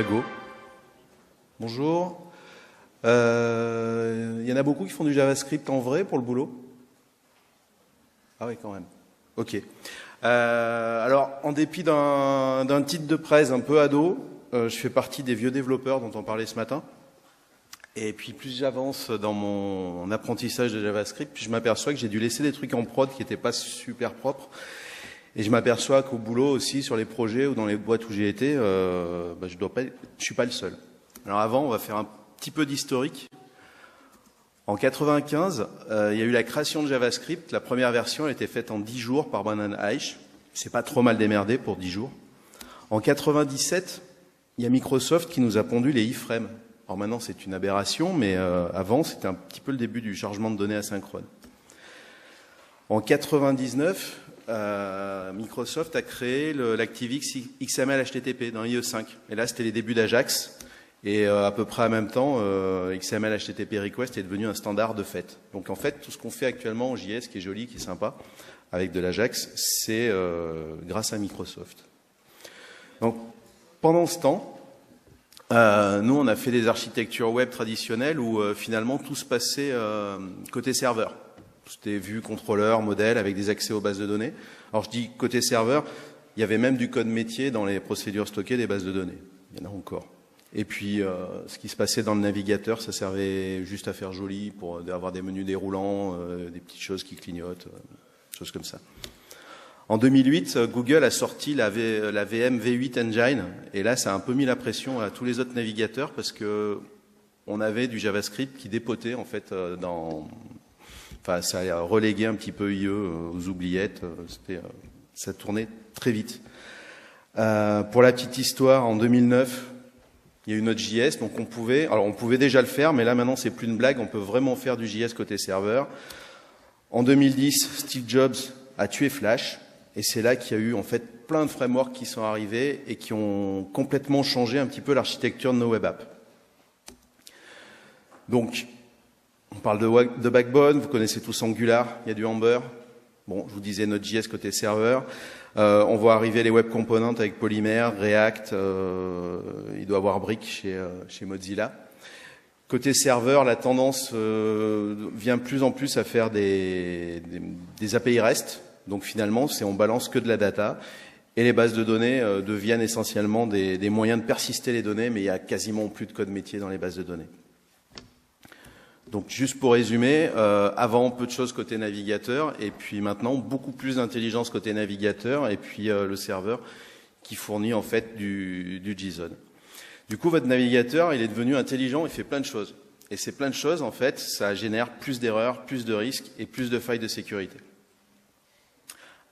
va go. Bonjour. Il y en a beaucoup qui font du JavaScript en vrai pour le boulot? Ah oui, quand même. Ok. Alors, en dépit d'un titre de presse un peu ado, je fais partie des vieux développeurs dont on parlait ce matin. Et puis plus j'avance dans mon apprentissage de JavaScript, plus je m'aperçois que j'ai dû laisser des trucs en prod qui n'étaient pas super propres. Et je m'aperçois qu'au boulot aussi, sur les projets ou dans les boîtes où j'ai été, je suis pas le seul. Alors avant, on va faire un petit peu d'historique. En 95, il y a eu la création de JavaScript. La première version a été faite en 10 jours par Brandon Eich. C'est pas trop mal démerdé pour 10 jours. En 97, il y a Microsoft qui nous a pondu les iframes. Alors maintenant, c'est une aberration, mais avant, c'était un petit peu le début du chargement de données asynchrone. En 99, Microsoft a créé l'ActiveX XML HTTP dans IE5. Et là, c'était les débuts d'Ajax. Et à peu près en même temps, XML HTTP Request est devenu un standard de fait. Donc en fait, tout ce qu'on fait actuellement en JS, qui est joli, qui est sympa, avec de l'Ajax, c'est grâce à Microsoft. Donc pendant ce temps, nous, on a fait des architectures web traditionnelles où finalement tout se passait côté serveur. C'était vue, contrôleur, modèle, avec des accès aux bases de données. Alors je dis côté serveur, il y avait même du code métier dans les procédures stockées des bases de données. Il y en a encore. Et puis ce qui se passait dans le navigateur, ça servait juste à faire joli pour avoir des menus déroulants, des petites choses qui clignotent, choses comme ça. En 2008, Google a sorti la VM V8 Engine, et là, ça a un peu mis la pression à tous les autres navigateurs parce que on avait du JavaScript qui dépotait en fait ça a relégué un petit peu IE aux oubliettes. Ça tournait très vite. Pour la petite histoire, en 2009, il y a eu notre JS, donc on pouvait déjà le faire, mais là maintenant c'est plus une blague, on peut vraiment faire du JS côté serveur. En 2010, Steve Jobs a tué Flash, et c'est là qu'il y a eu en fait plein de frameworks qui sont arrivés et qui ont complètement changé un petit peu l'architecture de nos web apps. Donc, on parle de backbone, vous connaissez tous Angular, il y a du Ember. Bon, je vous disais Node.js côté serveur. On voit arriver les web components avec Polymer, React, il doit y avoir Brick chez Mozilla. Côté serveur, la tendance vient plus en plus à faire des API REST. Donc finalement, on balance que de la data. Et les bases de données deviennent essentiellement des moyens de persister les données, mais il y a quasiment plus de code métier dans les bases de données. Donc juste pour résumer, avant peu de choses côté navigateur, et puis maintenant beaucoup plus d'intelligence côté navigateur, et puis le serveur qui fournit en fait du JSON. Du coup, votre navigateur, il est devenu intelligent, il fait plein de choses. Et ces plein de choses, en fait, ça génère plus d'erreurs, plus de risques et plus de failles de sécurité.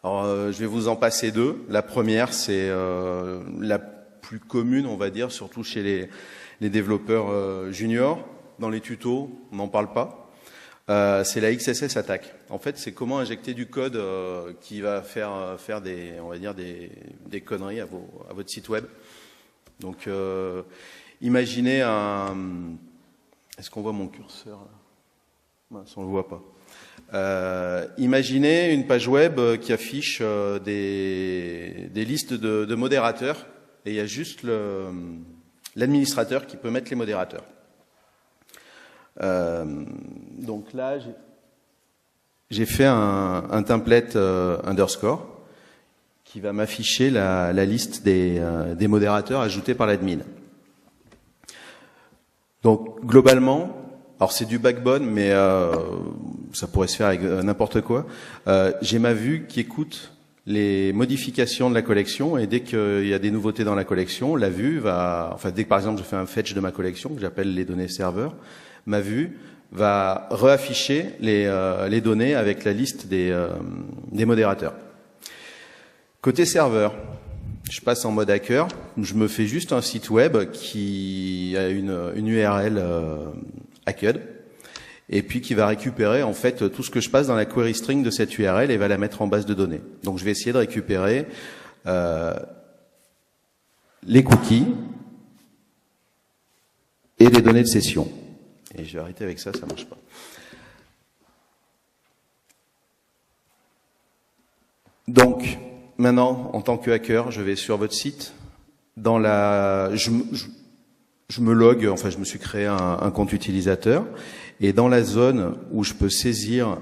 Alors, je vais vous en passer deux. La première, c'est la plus commune, on va dire, surtout chez les développeurs juniors. Dans les tutos, on n'en parle pas. C'est la XSS attack. En fait, c'est comment injecter du code qui va faire des conneries à votre site web. Donc, imaginez Est-ce qu'on voit mon curseur là? Mince, on le voit pas. Imaginez une page web qui affiche des listes de modérateurs et il y a juste l'administrateur qui peut mettre les modérateurs. Donc là, j'ai fait un template underscore qui va m'afficher la liste des modérateurs ajoutés par l'admin. Donc globalement, alors c'est du backbone, mais ça pourrait se faire avec n'importe quoi. J'ai ma vue qui écoute les modifications de la collection, et dès qu'il y a des nouveautés dans la collection, la vue dès que par exemple je fais un fetch de ma collection que j'appelle les données serveurs, ma vue va reafficher les données avec la liste des modérateurs. Côté serveur, je passe en mode hacker, je me fais juste un site web qui a une URL hacked, et puis qui va récupérer en fait tout ce que je passe dans la query string de cette URL et va la mettre en base de données. Donc je vais essayer de récupérer les cookies et les données de session. Et je vais arrêter avec ça, ça marche pas. Donc, maintenant, en tant que hacker, je vais sur votre site. je me log, enfin je me suis créé un compte utilisateur, et dans la zone où je peux saisir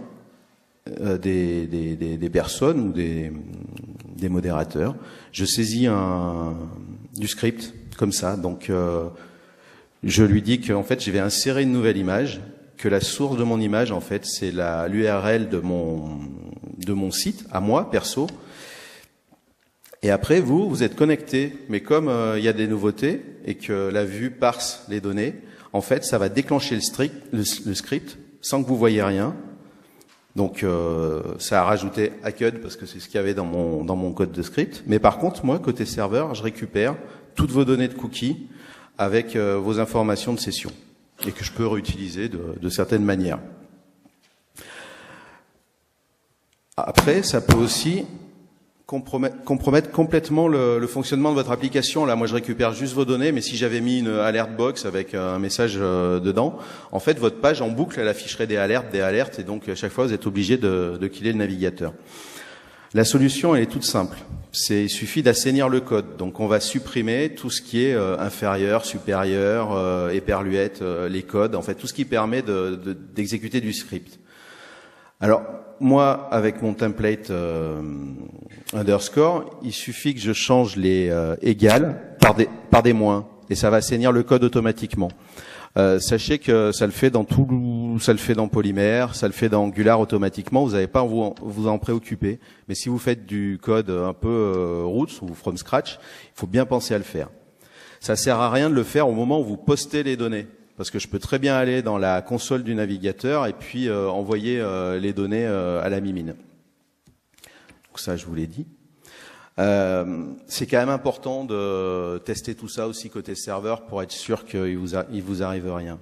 des personnes ou des modérateurs, je saisis du script comme ça. Donc je lui dis qu'en fait je vais insérer une nouvelle image, que la source de mon image en fait c'est l'URL de mon site à moi perso. Et après, vous êtes connecté, mais comme il y a des nouveautés et que la vue parse les données, en fait, ça va déclencher le script sans que vous voyez rien. Donc, ça a rajouté HackCode parce que c'est ce qu'il y avait dans mon code de script. Mais par contre, moi, côté serveur, je récupère toutes vos données de cookies avec vos informations de session et que je peux réutiliser de certaines manières. Après, ça peut aussi compromettre complètement le fonctionnement de votre application. Là, moi, je récupère juste vos données, mais si j'avais mis une alert box avec un message dedans, en fait, votre page en boucle, elle afficherait des alertes, et donc à chaque fois, vous êtes obligé de killer le navigateur. La solution, elle est toute simple. Il suffit d'assainir le code. Donc, on va supprimer tout ce qui est inférieur, supérieur, éperluette, les codes, en fait, tout ce qui permet d'exécuter du script. Alors, moi, avec mon template underscore, il suffit que je change les égales par des moins, et ça va assainir le code automatiquement. Sachez que ça le fait dans Polymer, ça le fait dans Angular automatiquement. Vous n'avez pas à vous en préoccuper. Mais si vous faites du code un peu roots ou from scratch, il faut bien penser à le faire. Ça sert à rien de le faire au moment où vous postez les données. Parce que je peux très bien aller dans la console du navigateur et puis envoyer les données à la mimine. Donc ça, je vous l'ai dit. C'est quand même important de tester tout ça aussi côté serveur pour être sûr qu'il vous arrive rien.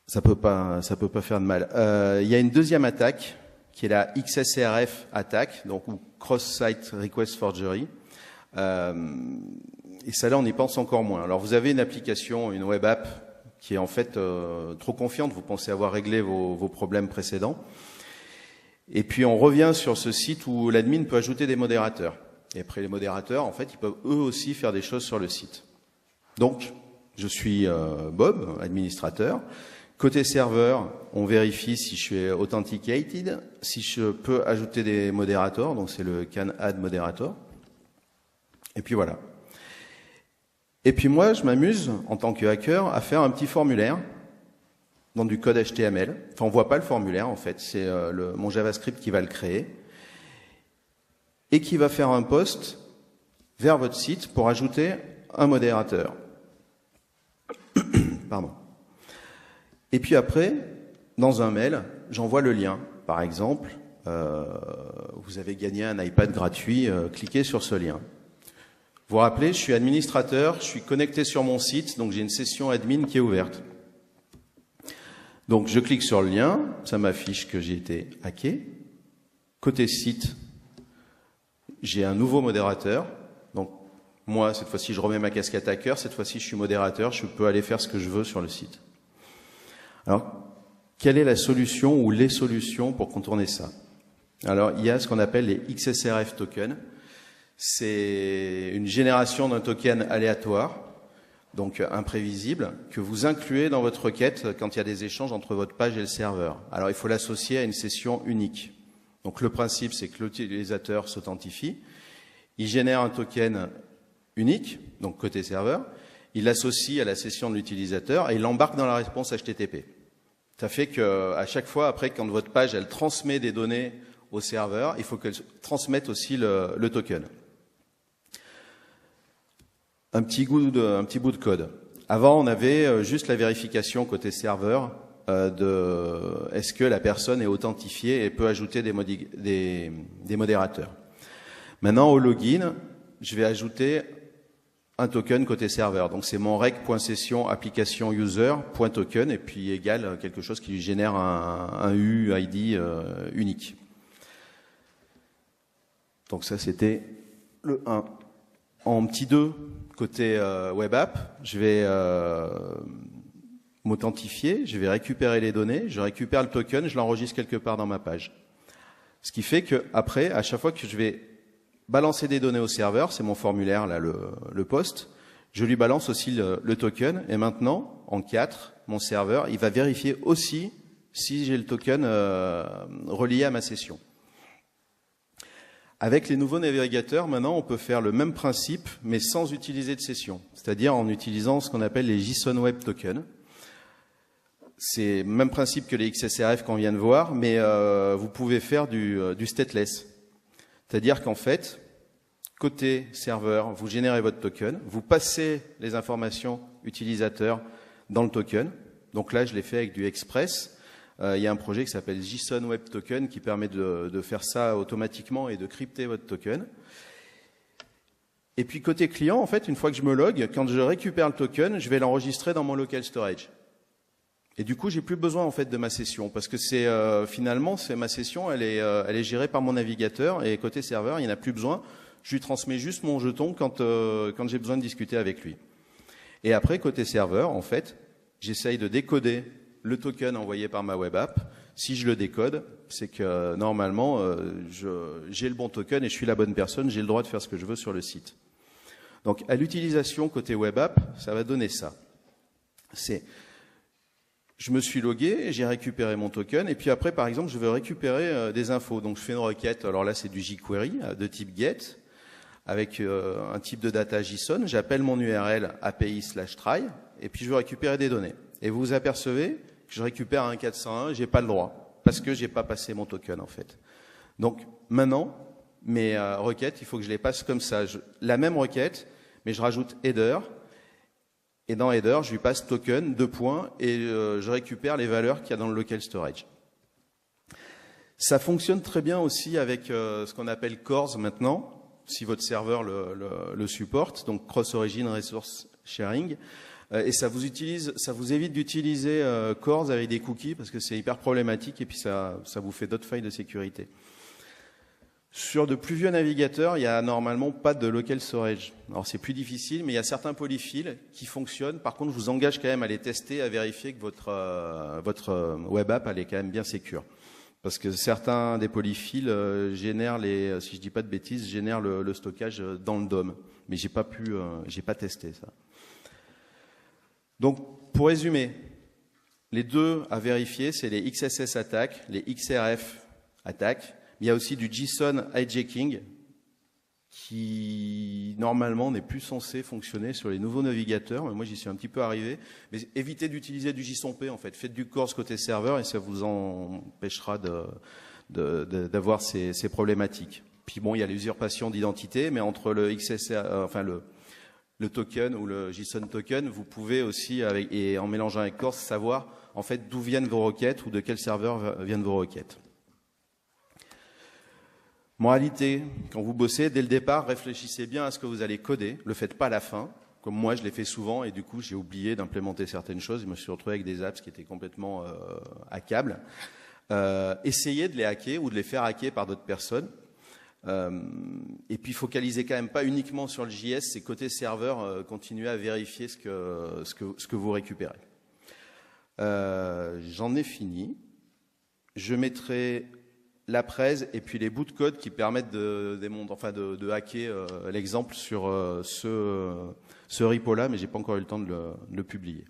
Ça peut pas faire de mal. Il y a une deuxième attaque qui est la XSRF attaque, donc ou Cross-Site Request Forgery. Et ça, là, on y pense encore moins. Alors, vous avez une application, une web app, qui est en fait trop confiante. Vous pensez avoir réglé vos problèmes précédents. Et puis, on revient sur ce site où l'admin peut ajouter des modérateurs. Et après, les modérateurs, en fait, ils peuvent eux aussi faire des choses sur le site. Donc, je suis Bob, administrateur. Côté serveur, on vérifie si je suis authenticated, si je peux ajouter des modérateurs. Donc, c'est le can add moderator. Et puis, voilà. Et puis moi, je m'amuse, en tant que hacker, à faire un petit formulaire dans du code HTML. Enfin, on voit pas le formulaire, en fait. C'est mon JavaScript qui va le créer et qui va faire un post vers votre site pour ajouter un modérateur. Pardon. Et puis après, dans un mail, j'envoie le lien. Par exemple, vous avez gagné un iPad gratuit, cliquez sur ce lien. Vous vous rappelez, je suis administrateur, je suis connecté sur mon site, donc j'ai une session admin qui est ouverte. Donc je clique sur le lien, ça m'affiche que j'ai été hacké. Côté site, j'ai un nouveau modérateur. Donc moi, cette fois-ci, je remets ma casquette hacker, cette fois-ci, je suis modérateur, je peux aller faire ce que je veux sur le site. Alors, quelle est la solution ou les solutions pour contourner ça? Alors, il y a ce qu'on appelle les XSRF tokens. C'est une génération d'un token aléatoire, donc imprévisible, que vous incluez dans votre requête quand il y a des échanges entre votre page et le serveur. Alors, il faut l'associer à une session unique. Donc, le principe, c'est que l'utilisateur s'authentifie, il génère un token unique, donc côté serveur, il l'associe à la session de l'utilisateur et il l'embarque dans la réponse HTTP. Ça fait qu'à chaque fois, après, quand votre page, elle transmet des données au serveur, il faut qu'elle transmette aussi le token. Un petit bout de code. Avant, on avait juste la vérification côté serveur de est-ce que la personne est authentifiée et peut ajouter des modérateurs. Maintenant, au login, je vais ajouter un token côté serveur. Donc, c'est mon rec.session application user.token et puis égal quelque chose qui lui génère un UID unique. Donc, ça, c'était le 1. En petit 2, côté web app, je vais m'authentifier, je vais récupérer les données, je récupère le token, je l'enregistre quelque part dans ma page. Ce qui fait que après, à chaque fois que je vais balancer des données au serveur, c'est mon formulaire là, le post, Je lui balance aussi le token et maintenant, en 4, mon serveur, il va vérifier aussi si j'ai le token relié à ma session. Avec les nouveaux navigateurs, maintenant, on peut faire le même principe, mais sans utiliser de session, c'est-à-dire en utilisant ce qu'on appelle les JSON Web Tokens. C'est le même principe que les XSRF qu'on vient de voir, mais vous pouvez faire du stateless. C'est-à-dire qu'en fait, côté serveur, vous générez votre token, vous passez les informations utilisateurs dans le token. Donc là, je l'ai fait avec du Express. Il y a un projet qui s'appelle JSON Web Token qui permet de faire ça automatiquement et de crypter votre token. Et puis côté client, en fait, une fois que je me log, quand je récupère le token, je vais l'enregistrer dans mon local storage. Et du coup, j'ai plus besoin en fait de ma session parce que c'est finalement c'est ma session, elle est gérée par mon navigateur et côté serveur, il n'y en a plus besoin. Je lui transmets juste mon jeton quand j'ai besoin de discuter avec lui. Et après, côté serveur, en fait, j'essaye de décoder le token envoyé par ma web app. Si je le décode, c'est que normalement, j'ai le bon token et je suis la bonne personne, j'ai le droit de faire ce que je veux sur le site. Donc, à l'utilisation côté web app, ça va donner ça. Je me suis logué, j'ai récupéré mon token, et puis après, par exemple, je veux récupérer des infos. Donc, je fais une requête. Alors là, c'est du jQuery de type GET, avec un type de data JSON. J'appelle mon URL API/try, et puis je veux récupérer des données. Et vous vous apercevez que je récupère un 401, j'ai pas le droit, parce que j'ai pas passé mon token, en fait. Donc, maintenant, mes requêtes, il faut que je les passe comme ça. La même requête, mais je rajoute header, et dans header, je lui passe token, 2 points, et je récupère les valeurs qu'il y a dans le local storage. Ça fonctionne très bien aussi avec ce qu'on appelle CORS maintenant, si votre serveur le supporte, donc Cross-Origin Resource Sharing. Et ça vous évite d'utiliser CORS avec des cookies parce que c'est hyper problématique et puis ça vous fait d'autres failles de sécurité. Sur de plus vieux navigateurs, il n'y a normalement pas de local storage. Alors c'est plus difficile, mais il y a certains polyfills qui fonctionnent. Par contre, je vous engage quand même à les tester, à vérifier que votre web app elle est quand même bien sécure. Parce que certains des polyfills génèrent si je dis pas de bêtises, génèrent le stockage dans le DOM. Mais j'ai pas testé ça. Donc, pour résumer, les deux à vérifier, c'est les XSS attaques, les XRF attaques. Il y a aussi du JSON hijacking qui, normalement, n'est plus censé fonctionner sur les nouveaux navigateurs. Moi, j'y suis un petit peu arrivé. Mais évitez d'utiliser du JSONP, en fait. Faites du CORS côté serveur et ça vous empêchera d'avoir ces problématiques. Puis bon, il y a l'usurpation d'identité, mais entre le XSS, le token ou le JSON token, vous pouvez aussi, et en mélangeant avec CORS, savoir en fait d'où viennent vos requêtes ou de quel serveur viennent vos requêtes. Moralité, quand vous bossez, dès le départ, réfléchissez bien à ce que vous allez coder. Le faites pas à la fin, comme moi je l'ai fait souvent, et du coup j'ai oublié d'implémenter certaines choses. Je me suis retrouvé avec des apps qui étaient complètement hackables. Essayez de les hacker ou de les faire hacker par d'autres personnes. Et puis focalisez quand même pas uniquement sur le JS, c'est côté serveur, continuez à vérifier ce que vous récupérez. J'en ai fini. Je mettrai la presse et puis les bouts de code qui permettent de hacker l'exemple sur ce repo-là, mais j'ai pas encore eu le temps de le publier.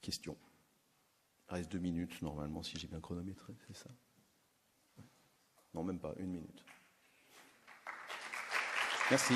Question. Il reste 2 minutes normalement si j'ai bien chronométré, c'est ça? Non, même pas, 1 minute. Merci.